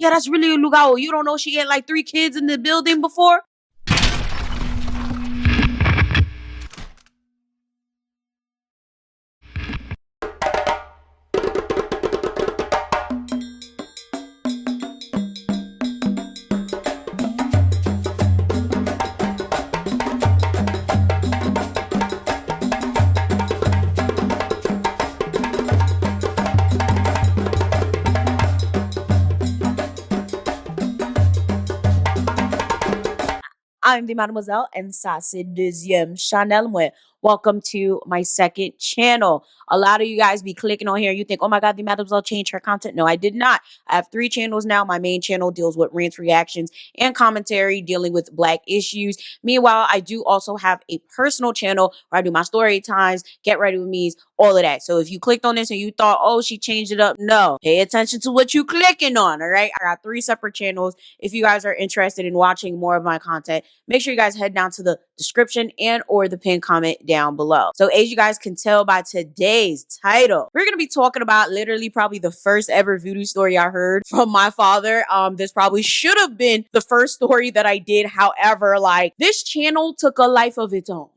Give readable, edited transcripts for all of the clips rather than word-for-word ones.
Yeah, that's really a Lougawou. You don't know she had like 3 kids in the building before? I'm the Mademoiselle, and ça c'est deuxième channel. Welcome to my second channel. A lot of you guys be clicking on here. You think, oh my God, the Mademoiselle changed her content. No, I did not. I have 3 channels now. My main channel deals with rants, reactions, and commentary dealing with Black issues. Meanwhile, I do also have a personal channel where I do my story times, get ready with me's, all of that. So if you clicked on this and you thought, oh, she changed it up, no. Pay attention to what you clicking on, all right? I got 3 separate channels. If you guys are interested in watching more of my content, make sure you guys head down to the description and or the pinned comment down below. So as you guys can tell by today's title, we're going to be talking about literally probably the first ever voodoo story I heard from my father. This probably should have been the first story that I did. However, like, this channel took a life of its own.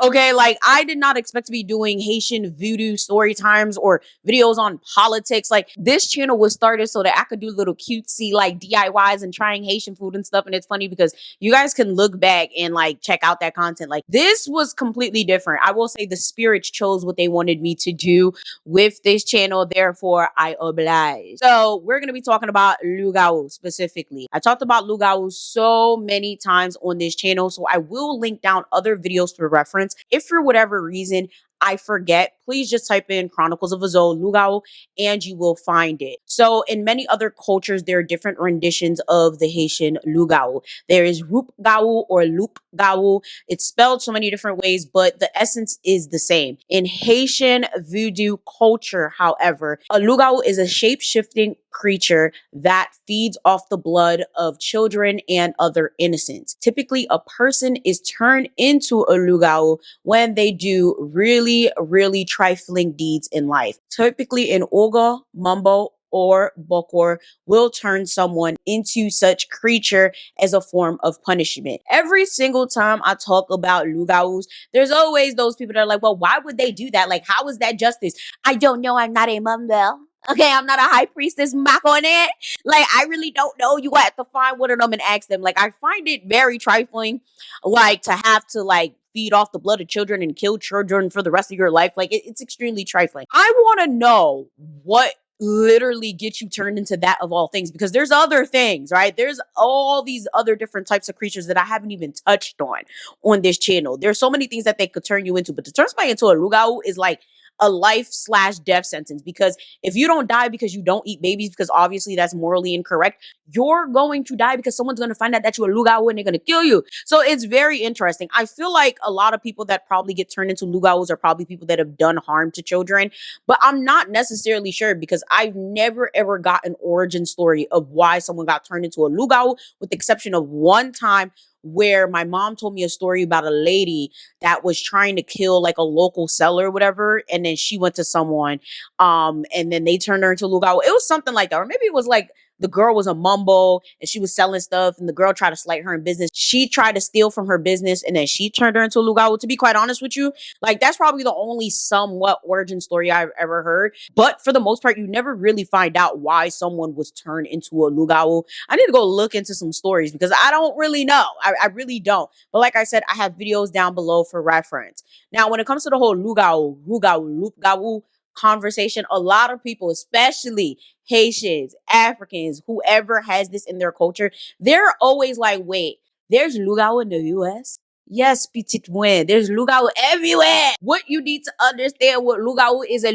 Okay, like, I did not expect to be doing Haitian voodoo story times or videos on politics. Like, this channel was started so that I could do little cutesy like DIYs and trying Haitian food and stuff. And it's funny because you guys can look back and like check out that content. Like, this was completely different. I will say the spirits chose what they wanted me to do with this channel. Therefore, I oblige. So we're going to be talking about Lougawou specifically. I talked about Lougawou so many times on this channel, so I will link down other videos for reference. If for whatever reason I forget, please just type in Chronicles of a Lougawou and you will find it. So in many other cultures, there are different renditions of the Haitian Lougawou. There is Roupgawou or Loupgawou. It's spelled so many different ways, but the essence is the same. In Haitian voodoo culture, however, a Lougawou is a shape-shifting creature that feeds off the blood of children and other innocents. Typically, a person is turned into a Lougawou when they do really trifling deeds in life. Typically, an Oga, Mumbo, or Bokor will turn someone into such creature as a form of punishment. Every single time I talk about Lougawous, there's always those people that are like, well, why would they do that? Like, how is that justice? I don't know. I'm not a Mumbo. Okay, I'm not a high priestess back on it. Like, I really don't know. You have to find one of them and ask them. Like, I find it very trifling, like, to have to, like, feed off the blood of children and kill children for the rest of your life. Like, it's extremely trifling. I want to know what literally gets you turned into that of all things, because there's other things, right? There's all these other different types of creatures that I haven't even touched on this channel. There's so many things that they could turn you into, but to turn somebody into a Lougawou is like a life/death sentence, because if you don't die because you don't eat babies, because obviously that's morally incorrect, you're going to die because someone's going to find out that you're a Lougawou and they're going to kill you. So it's very interesting. I feel like a lot of people that probably get turned into Lougawous are probably people that have done harm to children, but I'm not necessarily sure, because I've never ever got an origin story of why someone got turned into a Lougawou, with the exception of one time where my mom told me a story about a lady that was trying to kill like a local seller or whatever, and then she went to someone and then they turned her into Lougawou. It was something like that, or maybe it was like the girl was a mumbo and she was selling stuff and the girl tried to slight her in business. She tried to steal from her business and then she turned her into a Lougawou. To be quite honest with you, like, that's probably the only somewhat origin story I've ever heard. But for the most part, you never really find out why someone was turned into a Lougawou. I need to go look into some stories because I don't really know. I really don't. But like I said, I have videos down below for reference. Now, when it comes to the whole Lougawou conversation, a lot of people, especially Haitians, Africans, whoever has this in their culture, they're always like, wait, there's Lougawou in the US? Yes, petite win. There's Lougawou everywhere. What you need to understand what Lougawou is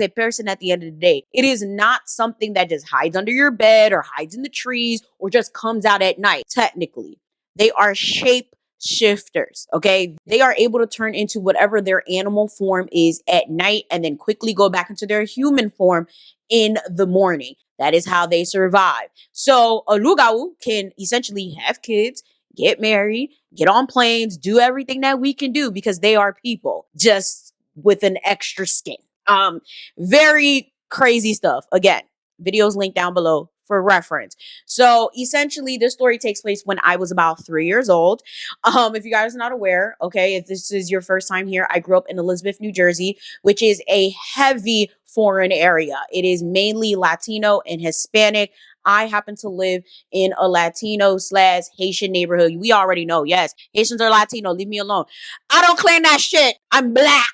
a person at the end of the day. It is not something that just hides under your bed or hides in the trees or just comes out at night. Technically, they are shape shifters. Okay, they are able to turn into whatever their animal form is at night and then quickly go back into their human form in the morning. That is how they survive. So a Lougawou can essentially have kids, get married, get on planes, do everything that we can do because they are people, just with an extra skin. Very crazy stuff. Again, videos linked down below for reference. So essentially, this story takes place when I was about 3 years old. If you guys are not aware, okay, if this is your first time here, I grew up in Elizabeth, New Jersey, which is a heavy foreign area. It is mainly Latino and Hispanic. I happen to live in a Latino slash Haitian neighborhood. We already know, yes, Haitians are Latino. Leave me alone. I don't claim that shit. I'm black.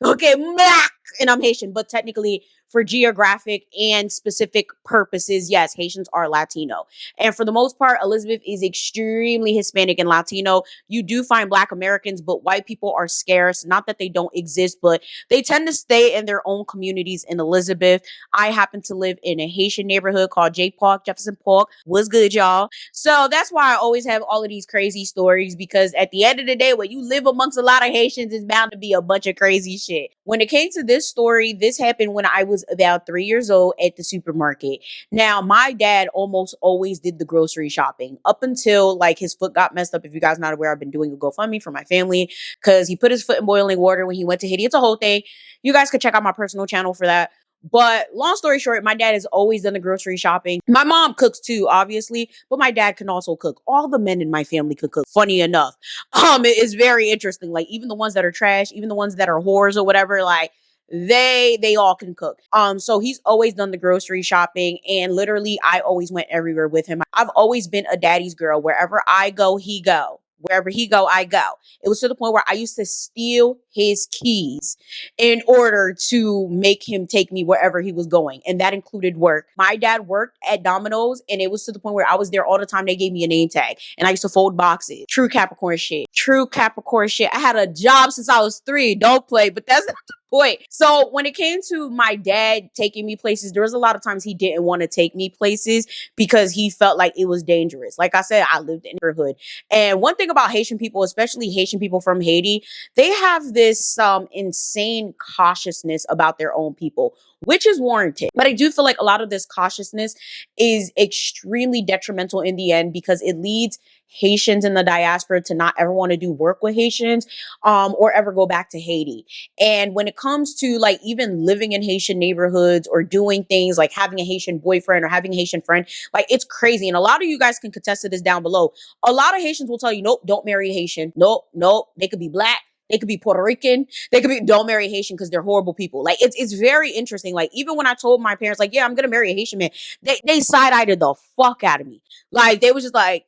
Okay, black, and I'm Haitian, but technically for geographic and specific purposes, yes, Haitians are Latino. And for the most part, Elizabeth is extremely Hispanic and Latino. You do find Black Americans, but white people are scarce. Not that they don't exist, but they tend to stay in their own communities in Elizabeth. I happen to live in a Haitian neighborhood called J Park, Jefferson Park. What's good, y'all? So that's why I always have all of these crazy stories, because at the end of the day, when you live amongst a lot of Haitians, it's bound to be a bunch of crazy shit. When it came to this story, this happened when I was about 3 years old at the supermarket. Now, my dad almost always did the grocery shopping up until like his foot got messed up. If you guys not aware, I've been doing a GoFundMe for my family because he put his foot in boiling water when he went to Haiti. It's a whole thing. You guys could check out my personal channel for that. But long story short, my dad has always done the grocery shopping. My mom cooks too, obviously, but my dad can also cook. All the men in my family could cook. Funny enough, it is very interesting. Like even the ones that are trash, even the ones that are whores or whatever, like they all can cook. So he's always done the grocery shopping, and literally I always went everywhere with him. I've always been a daddy's girl. Wherever I go, he go. Wherever he go, I go. It was to the point where I used to steal his keys in order to make him take me wherever he was going. And that included work. My dad worked at Domino's, and it was to the point where I was there all the time. They gave me a name tag, and I used to fold boxes. True Capricorn shit. True Capricorn shit. I had a job since I was 3. Don't play, but that's not the point. So when it came to my dad taking me places, there was a lot of times he didn't want to take me places because he felt like it was dangerous. Like I said, I lived in a neighborhood. And one thing about Haitian people, especially Haitian people from Haiti, they have this insane cautiousness about their own people, which is warranted. But I do feel like a lot of this cautiousness is extremely detrimental in the end, because it leads Haitians in the diaspora to not ever want to do work with Haitians or ever go back to Haiti. And when it comes to like even living in Haitian neighborhoods or doing things like having a Haitian boyfriend or having a Haitian friend, like it's crazy. And a lot of you guys can contest to this down below. A lot of Haitians will tell you, nope, don't marry a Haitian. Nope, nope. They could be Black. They could be Puerto Rican. They could be, don't marry a Haitian because they're horrible people. Like it's very interesting. Like even when I told my parents, like, yeah, I'm gonna marry a Haitian man, they side-eyed the fuck out of me. Like they was just like,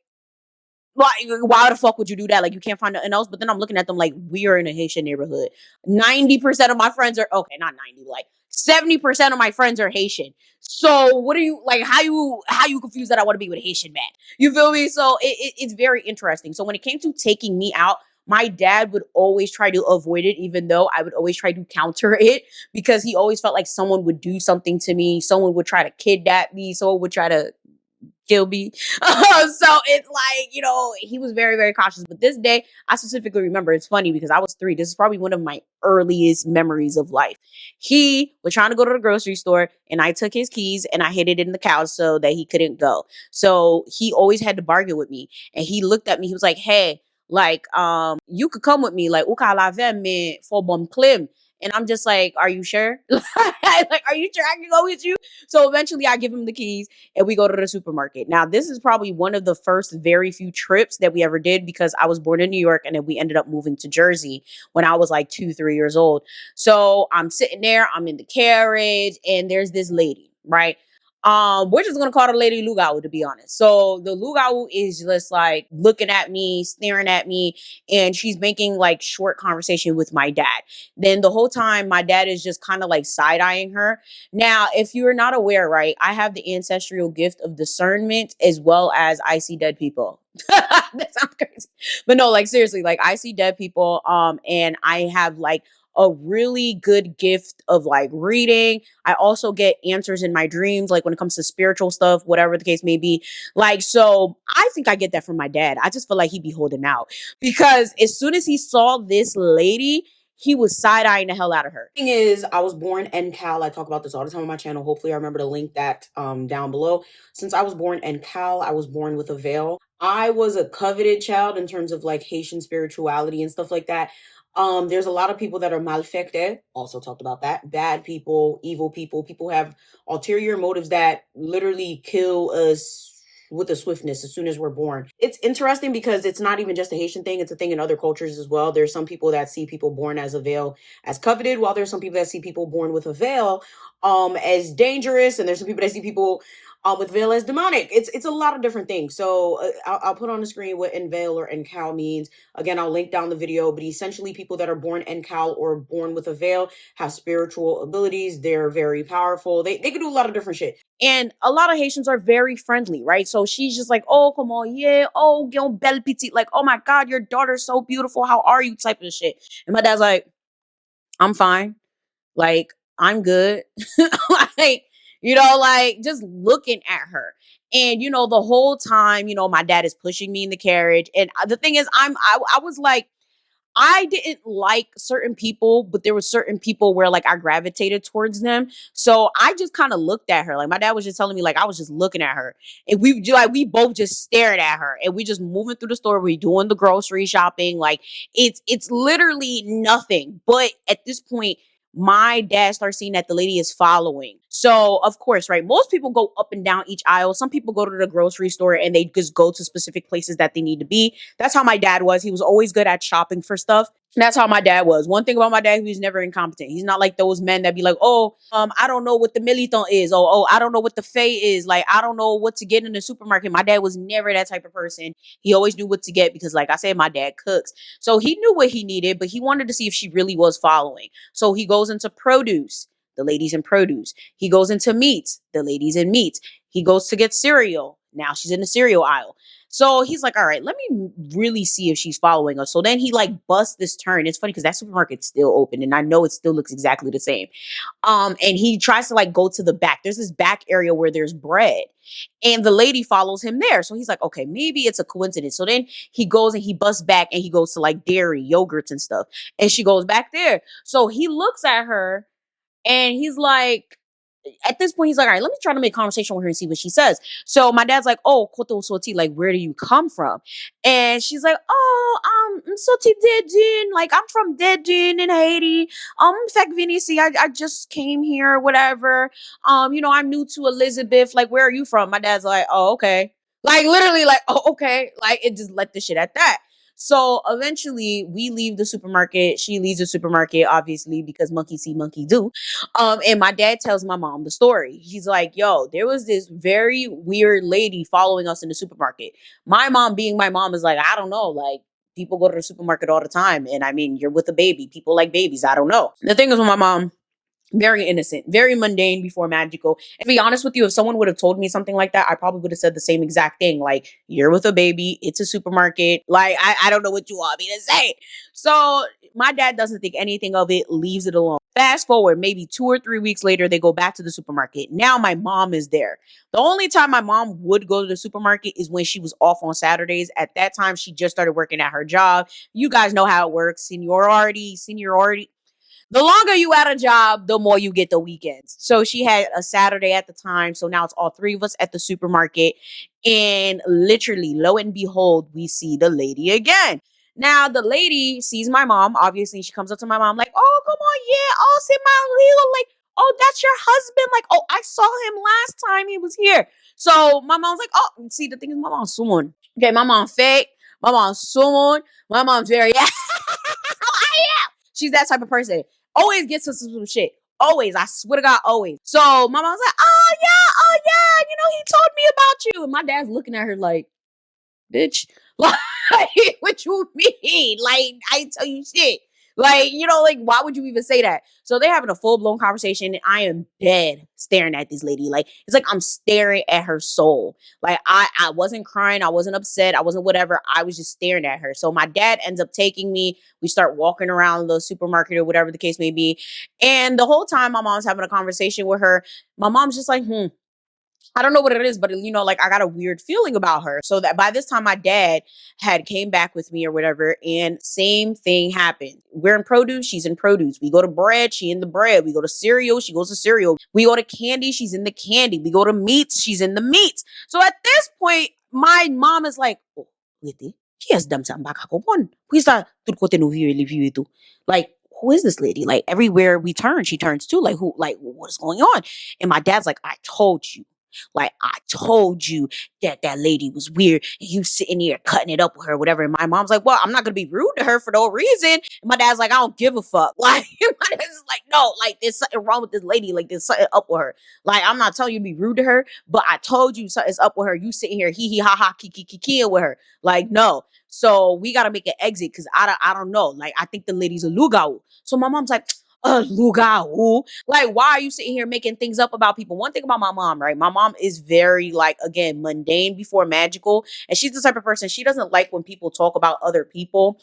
why the fuck would you do that? Like, you can't find nothing else. But then I'm looking at them like, we are in a Haitian neighborhood. 90% of my friends are, okay, not 90, like 70% of my friends are Haitian. So what are you, like, how you confused that I want to be with a Haitian man? You feel me? So it's very interesting. So when it came to taking me out, my dad would always try to avoid it, even though I would always try to counter it, because he always felt like someone would do something to me. Someone would try to kidnap me. Someone would try to kill me. So it's like, he was very, very cautious. But this day, I specifically remember, it's funny because I was 3. This is probably one of my earliest memories of life. He was trying to go to the grocery store, and I took his keys and I hid it in the couch so that he couldn't go. So he always had to bargain with me. And he looked at me. He was like, hey, like, you could come with me. Like, uka lave me for bon clim. And I'm just like, are you sure? Like, are you sure I can go with you? So eventually I give him the keys and we go to the supermarket. Now, this is probably one of the first very few trips that we ever did, because I was born in New York and then we ended up moving to Jersey when I was like 2, 3 years old. So I'm sitting there, I'm in the carriage, and there's this lady, right? We're just gonna call the lady Lougawou, to be honest. So the Lougawou is just like looking at me, staring at me, and she's making like short conversation with my dad. Then the whole time, my dad is just kind of like side-eyeing her. Now, if you're not aware, right, I have the ancestral gift of discernment as well as I see dead people. That sounds crazy. But no, like seriously, like I see dead people, and I have like a really good gift of like reading. I also get answers in my dreams, like when it comes to spiritual stuff, whatever the case may be. Like, so I think I get that from my dad. I just feel like he'd be holding out, because as soon as he saw this lady, he was side-eyeing the hell out of her. Thing is, I was born in Cal. I talk about this all the time on my channel. Hopefully I remember to link that down below. Since I was born in Cal, I was born with a veil. I was a coveted child in terms of like Haitian spirituality and stuff like that. There's a lot of people that are malfecte, also talked about that. Bad people, evil people, people who have ulterior motives that literally kill us with a swiftness as soon as we're born. It's interesting because it's not even just a Haitian thing, it's a thing in other cultures as well. There's some people that see people born as a veil as coveted, while there's some people that see people born with a veil as dangerous, and there's some people that see people with veil as demonic. It's a lot of different things. So I'll put on the screen what veil or cow means. Again, I'll link down the video, but essentially people that are born cow or born with a veil have spiritual abilities. They're very powerful. They can do a lot of different shit. And a lot of Haitians are very friendly, right? So she's just like, oh, come on, yeah, oh, yo, belle petite, like, oh my God, your daughter's so beautiful. How are you? Type of shit. And my dad's like, I'm fine. Like, I'm good. Like, like just looking at her. And, the whole time, my dad is pushing me in the carriage. And the thing is, I was like, I didn't like certain people, but there were certain people where like I gravitated towards them. So I just kind of looked at her. Like my dad was just telling me, like I was just looking at her, and we both just stared at her, and we just moving through the store. We doing the grocery shopping. Like it's literally nothing. But at this point, my dad starts seeing that the lady is following. So of course, right? Most people go up and down each aisle. Some people go to the grocery store and they just go to specific places that they need to be. That's how my dad was. He was always good at shopping for stuff. That's how my dad was. One thing about my dad, he was never incompetent. He's not like those men that be like, oh, I don't know what the militant is. Oh, I don't know what the fay is. Like, I don't know what to get in the supermarket. My dad was never that type of person. He always knew what to get because, like I said, my dad cooks. So he knew what he needed, but he wanted to see if she really was following. So he goes into produce. The ladies in produce. He goes into meats. The ladies in meats. He goes to get cereal. Now she's in the cereal aisle. So he's like, all right, let me really see if she's following us. So then he like busts this turn. It's funny because that supermarket's still open and I know it still looks exactly the same. And he tries to like go to the back. There's this back area where there's bread and the lady follows him there. So he's like, okay, maybe it's a coincidence. So then he goes and he busts back and he goes to like dairy, yogurts and stuff. And she goes back there. So he looks at her and he's like, at this point, he's like, all right, let me try to make conversation with her and see what she says. So my dad's like, oh, koto soti, like, where do you come from? And she's like, oh, soti dedin, like, I'm from Dedin in Haiti. Fact Vinisi, I just came here, whatever. I'm new to Elizabeth. Like, where are you from? My dad's like, oh, okay. Like, literally, like, oh, okay. Like, it just let the shit at that. So eventually we leave the supermarket. She leaves the supermarket, obviously, because monkey see, monkey do. And my dad tells my mom the story. He's like, yo, there was this very weird lady following us in the supermarket. My mom, being my mom, is like, I don't know, like, people go to the supermarket all the time. And I mean, you're with a baby. People like babies. I don't know. The thing is with my mom, very innocent, very mundane before magical. And to be honest with you, if someone would have told me something like that, I probably would have said the same exact thing. Like, you're with a baby, it's a supermarket. Like, I don't know what you want me to say. So my dad doesn't think anything of it, leaves it alone. Fast forward, maybe 2 or 3 weeks later, they go back to the supermarket. Now my mom is there. The only time my mom would go to the supermarket is when she was off on Saturdays. At that time, she just started working at her job. You guys know how it works. Seniority. The longer you at a job, the more you get the weekends. So she had a Saturday at the time. So now it's all three of us at the supermarket. And literally, lo and behold, we see the lady again. Now the lady sees my mom. Obviously, she comes up to my mom like, oh, come on, yeah. Oh, see my little, like, oh, that's your husband. Like, oh, I saw him last time he was here. So my mom's like, oh, see, the thing is, my mom's someone. Okay, my mom fake. My mom's someone. My mom's very, yeah. She's that type of person. Always gets us some shit. Always. I swear to God, always. So my mom's like, oh yeah, he told me about you. And my dad's looking at her like, bitch. Like, what you mean? Like, I ain't tell you shit. Like, like, why would you even say that? So they're having a full-blown conversation, and I am dead staring at this lady. Like, it's like I'm staring at her soul. Like, I wasn't crying. I wasn't upset. I wasn't whatever. I was just staring at her. So my dad ends up taking me. We start walking around the supermarket or whatever the case may be. And the whole time my mom's having a conversation with her, my mom's just like, I don't know what it is, but like I got a weird feeling about her. So that by this time my dad had came back with me or whatever, and same thing happened. We're in produce, she's in produce. We go to bread, she in the bread. We go to cereal, she goes to cereal. We go to candy, she's in the candy. We go to meats, she's in the meats. So at this point, my mom is like, oh, Witty, Yes, damn sa baka ko pon. Puisa tout kote nou viwe tout. Like, who is this lady? Like everywhere we turn, she turns too. Like who? Like what's going on? And my dad's like, I told you. Like I told you that that lady was weird. And you sitting here cutting it up with her, whatever. And my mom's like, well, I'm not gonna be rude to her for no reason. And my dad's like, I don't give a fuck. Like my dad's is like, no, like there's something wrong with this lady. Like there's something up with her. Like I'm not telling you to be rude to her, but I told you something's up with her. You sitting here hee hee ha ha kiki with her. Like no. So we gotta make an exit because I don't know. Like I think the lady's a Lougawou. So my mom's like, Lougawou. Like, why are you sitting here making things up about people? One thing about my mom, right? My mom is very like again mundane before magical, and she's the type of person she doesn't like when people talk about other people.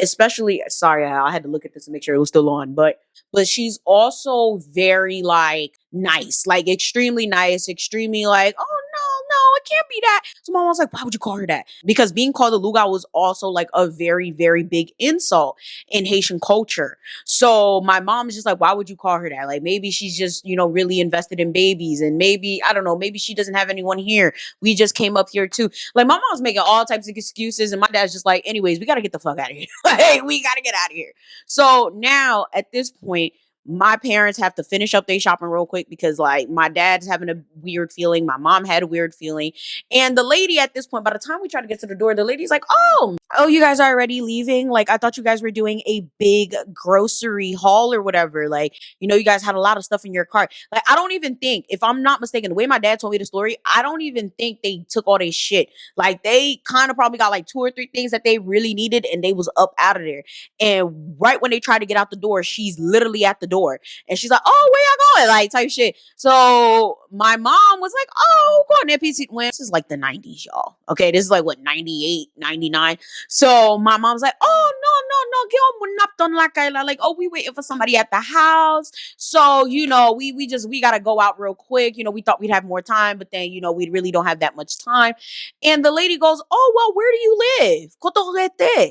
Especially sorry, I had to look at this to make sure it was still on, but she's also very like nice, like extremely nice, extremely like, oh no, it can't be that. So my mom's like, why would you call her that? Because being called a Luga was also like a very, very big insult in Haitian culture. So my mom is just like, why would you call her that? Like maybe she's just, really invested in babies. And maybe, I don't know, maybe she doesn't have anyone here. We just came up here too. Like my mom's making all types of excuses. And my dad's just like, anyways, we got to get the fuck out of here. Hey, we got to get out of here. So now at this point, my parents have to finish up their shopping real quick because like my dad's having a weird feeling. My mom had a weird feeling. And the lady at this point, by the time we try to get to the door, the lady's like, oh, you guys are already leaving? Like, I thought you guys were doing a big grocery haul or whatever. Like, you guys had a lot of stuff in your cart. Like, I don't even think, if I'm not mistaken, the way my dad told me the story, I don't even think they took all their shit. Like, they kind of probably got like 2 or 3 things that they really needed and they was up out of there. And right when they tried to get out the door, she's literally at the door. And she's like, oh, where y'all going? Like, type shit. So my mom was like, oh, go on there, PC. When this is like the 90s, y'all. Okay, this is like what, 98, 99. So my mom's like, oh, no, get on nap on la kaila. Like, oh, we waiting for somebody at the house. So, we gotta go out real quick. We thought we'd have more time, but then, we really don't have that much time. And the lady goes, oh, well, where do you live? Kotorete.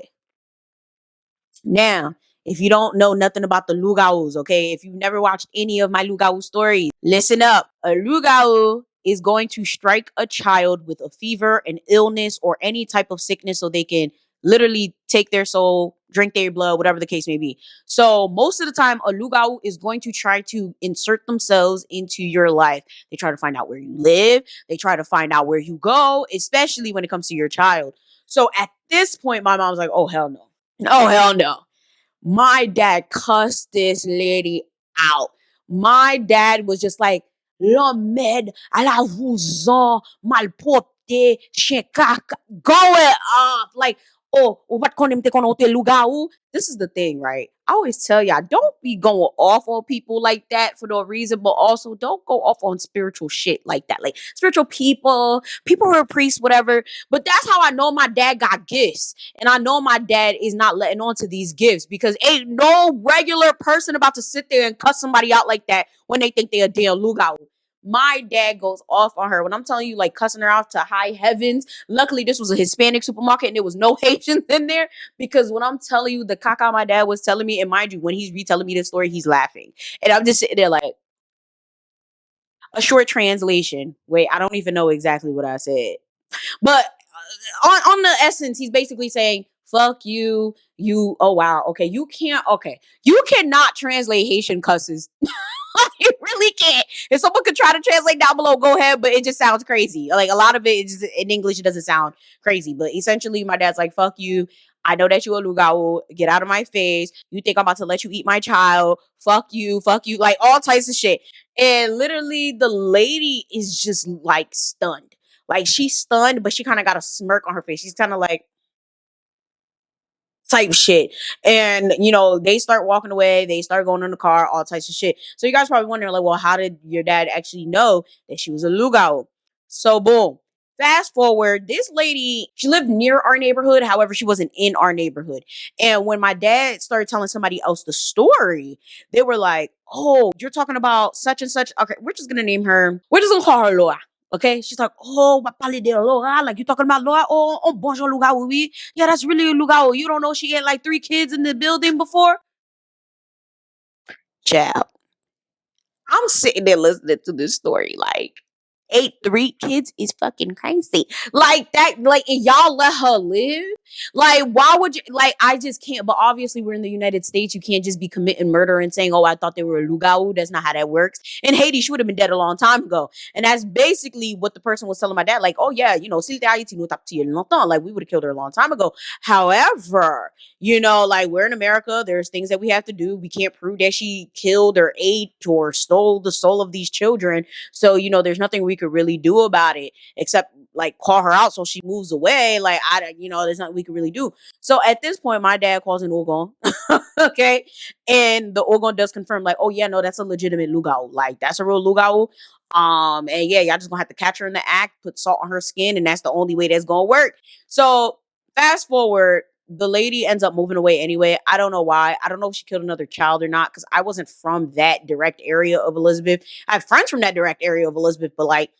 Now, if you don't know nothing about the Lougawous, okay, if you've never watched any of my Lougawou stories, listen up. A Lougawou is going to strike a child with a fever, an illness, or any type of sickness so they can literally take their soul, drink their blood, whatever the case may be. So most of the time, a Lougawou is going to try to insert themselves into your life. They try to find out where you live. They try to find out where you go, especially when it comes to your child. So at this point, my mom's like, oh, hell no. Oh, hell no. My dad cussed this lady out. My dad was just like, l'homme à la vouzon, malpropre, chien caca, going off. Like, oh, what kon him te kon ote Lougawou? This is the thing, right? I always tell y'all, don't be going off on people like that for no reason, but also don't go off on spiritual shit like that. Like spiritual people who are priests, whatever. But that's how I know my dad got gifts. And I know my dad is not letting on to these gifts because ain't no regular person about to sit there and cuss somebody out like that when they think they're a damn Lougawou. My dad goes off on her when I'm telling you, like cussing her out to high heavens. Luckily, this was a Hispanic supermarket and there was no Haitians in there because when I'm telling you the caca my dad was telling me, and mind you, when he's retelling me this story, he's laughing. And I'm just sitting there like, a short translation. Wait, I don't even know exactly what I said. But on the essence, he's basically saying, fuck you, oh wow, okay, you cannot translate Haitian cusses. You really can't. If someone could try to translate down below, go ahead, but it just sounds crazy. Like a lot of it is in English, it doesn't sound crazy. But essentially, my dad's like, fuck you. I know that you a Lougawou. Get out of my face. You think I'm about to let you eat my child. Fuck you. Like all types of shit. And literally, the lady is just like stunned. Like she's stunned, but she kind of got a smirk on her face. She's kind of like, type shit. And they start walking away, they start going in the car, all types of shit. So you guys probably wondering, like, well, how did your dad actually know that she was a Lougawou? So boom. Fast forward, this lady, she lived near our neighborhood. However, she wasn't in our neighborhood. And when my dad started telling somebody else the story, they were like, oh, you're talking about such and such. Okay, we're just gonna name her. We're just gonna call her Laura. Okay, she's like, oh, what parler de Laura? Like you talking about Laura? Oh, bonjour Lougawou. Oui. Yeah, that's really a Lougawou. You don't know she had like 3 kids in the building before? Child. I'm sitting there listening to this story like, three kids is fucking crazy. Like that, like, and y'all let her live. Like, why would you? Like, I just can't. But obviously, we're in the United States. You can't just be committing murder and saying, "Oh, I thought they were a Lougawou." That's not how that works. In Haiti, she would have been dead a long time ago. And that's basically what the person was telling my dad. Like, "Oh yeah, you know, like we would have killed her a long time ago." However, you know, like, we're in America. There's things that we have to do. We can't prove that she killed or ate or stole the soul of these children. So, you know, there's nothing we could really do about it except like call her out so she moves away. Like, you know, there's nothing we could really do. So at this point, my dad calls an Ogon. Okay. And the Ogon does confirm, like, oh yeah, no, that's a legitimate Lougawou. Like, that's a real Lougawou. And yeah, y'all just gonna have to catch her in the act, put salt on her skin, and that's the only way that's gonna work. So fast forward, the lady ends up moving away anyway. I don't know why. I don't know if she killed another child or not, because I wasn't from that direct area of Elizabeth. I have friends from that direct area of Elizabeth, but like,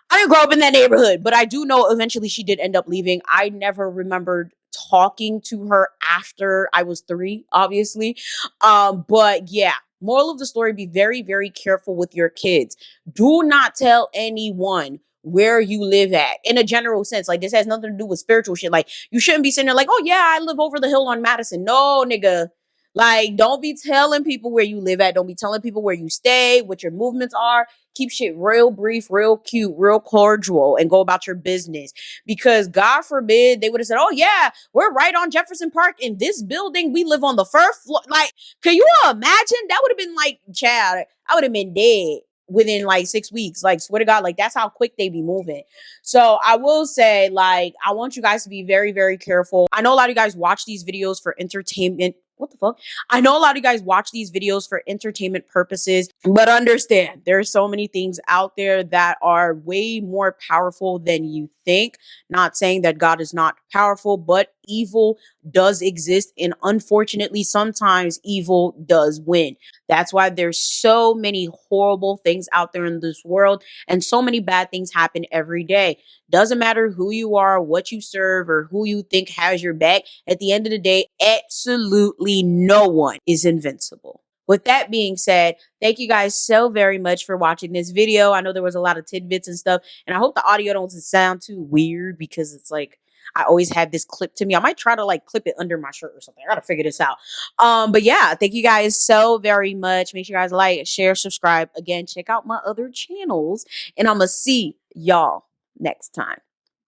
I didn't grow up in that neighborhood. But I do know eventually she did end up leaving. I never remembered talking to her after I was 3, obviously. But yeah. Moral of the story, be very, very careful with your kids. Do not tell anyone where you live at in a general sense. Like, this has nothing to do with spiritual shit. Like, you shouldn't be sitting there like, oh yeah, I live over the hill on Madison. No, nigga. Like, don't be telling people where you live at. Don't be telling people where you stay, what your movements are. Keep shit real brief, real cute, real cordial, and go about your business. Because God forbid they would have said, oh yeah, we're right on Jefferson Park in this building. We live on the first floor. Like, can you imagine? That would have been like, child, I would have been dead within like 6 weeks. Like, swear to God, like, that's how quick they be moving. So I will say, like, I want you guys to be very, very careful. I know a lot of you guys watch these videos for entertainment. What the fuck? I know a lot of you guys watch these videos for entertainment purposes, but understand there are so many things out there that are way more powerful than you think. Not saying that God is not powerful, but evil does exist. And unfortunately, sometimes evil does win. That's why there's so many horrible things out there in this world, and so many bad things happen every day. Doesn't matter who you are, what you serve, or who you think has your back. At the end of the day, absolutely no one is invincible. With that being said, thank you guys so very much for watching this video. I know there was a lot of tidbits and stuff, and I hope the audio don't sound too weird, because it's like, I always have this clip to me. I might try to like clip it under my shirt or something. I gotta figure this out. But yeah, thank you guys so very much. Make sure you guys like, share, subscribe. Again, check out my other channels, and I'm gonna see y'all next time.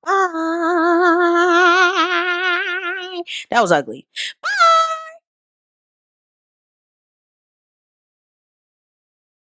Bye. That was ugly. Bye.